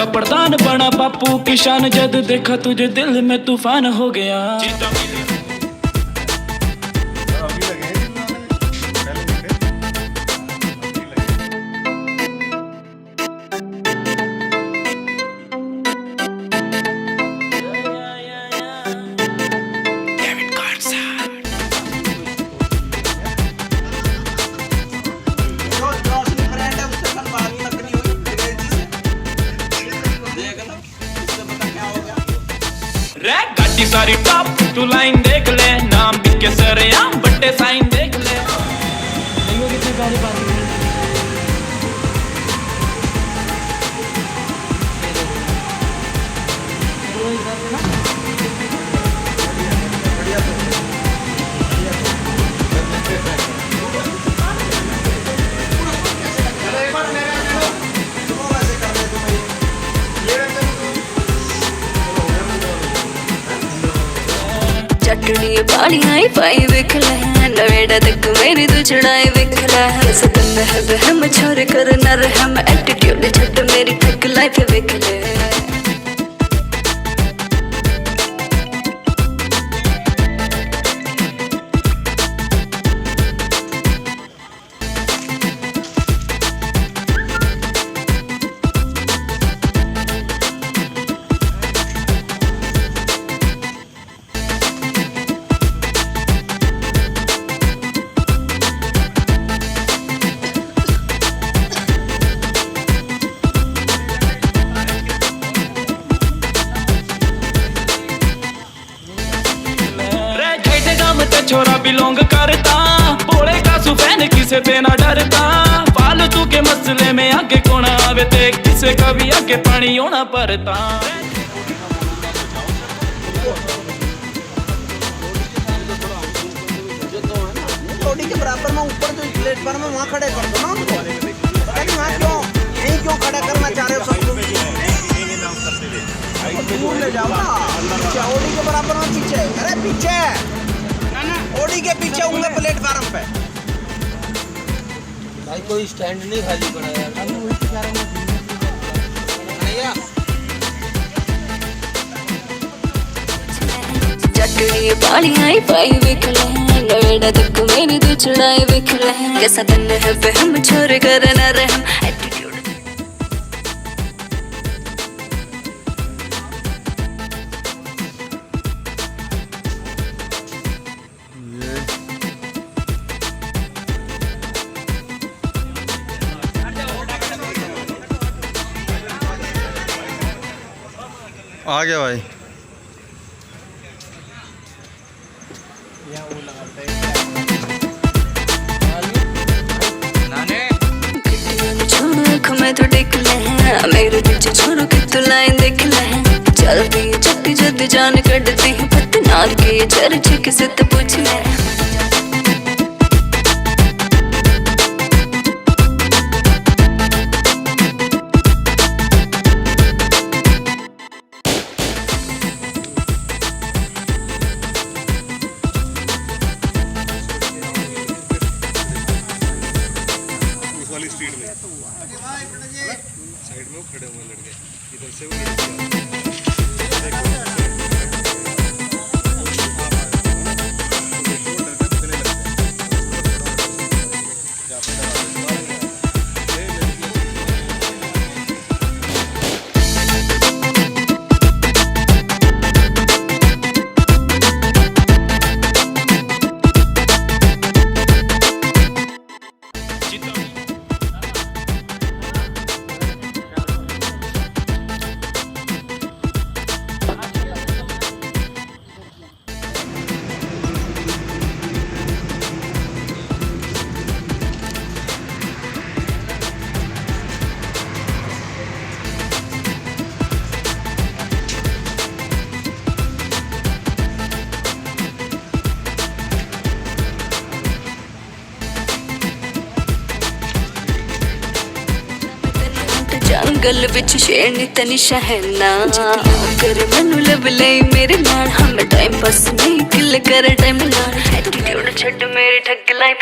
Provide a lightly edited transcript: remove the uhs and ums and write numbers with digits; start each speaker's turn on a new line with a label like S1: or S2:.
S1: का प्रधान बना बापू किसान, जद देखा तुझे दिल में तूफान हो गया। गाड़ी सारी टॉप तू लाइन देख ले, नाम बिके सरेआम बट्टे साइन देख ले। देखो कितने प्यारे पार्किंग है।
S2: चटनी पालियां ही पाई विख ले, नवेड़ा तक मेरी तू चढ़ाई विख ले। सदन है बहम छोड़ कर न रहम, एटीट्यूड छट मेरी ठक लाइफ विख ले।
S1: छोरा बिलोंग करता, भोले का सुफैन किसे पे ना डरता। फालतू के मसले में आगे कौन आवे ते, किसे का भी आगे पानी होना पड़ता।
S3: रोटी के बराबर में ऊपर जो प्लेटफार्म में वहाँ खड़े कर दो ना उनको। अरे वहाँ क्यों यहीं क्यों खड़ा करना चाह रहे हो सबको? दूर ले जाओ ना, ओडी के बराबर में पीछे। अरे पीछे ओडी के पीछे होंगे प्लेटफार्म पे।
S4: भाई कोई स्टैंड नहीं खाली पड़ा यार।
S2: चटनी पालियां ही पाई विख ले, नवेड़ा तक मेरी तू चढ़ाई विख ले। कैसा दिन है बहम छोड़ कर न रहम, एटीट्यूड
S5: आ गया भाई।
S2: छोड़ो आँखों में तो देख ले, मेरे पीछे छोड़ो कि तू लाइन देख ले। चलती है चट्टी जद जान कटती है, पतनार के चर्चे किसे तो पूछ ले।
S5: साइड में खड़े हुए लड़के, इधर से वो लड़के।
S2: जंगल विच शेरनी तनी शहना कर मनु लब ले मेरे नाल हम टाइम पास नहीं किल कर टाइम नाल एटीट्यूड छड़ मेरी ठग लाइफ।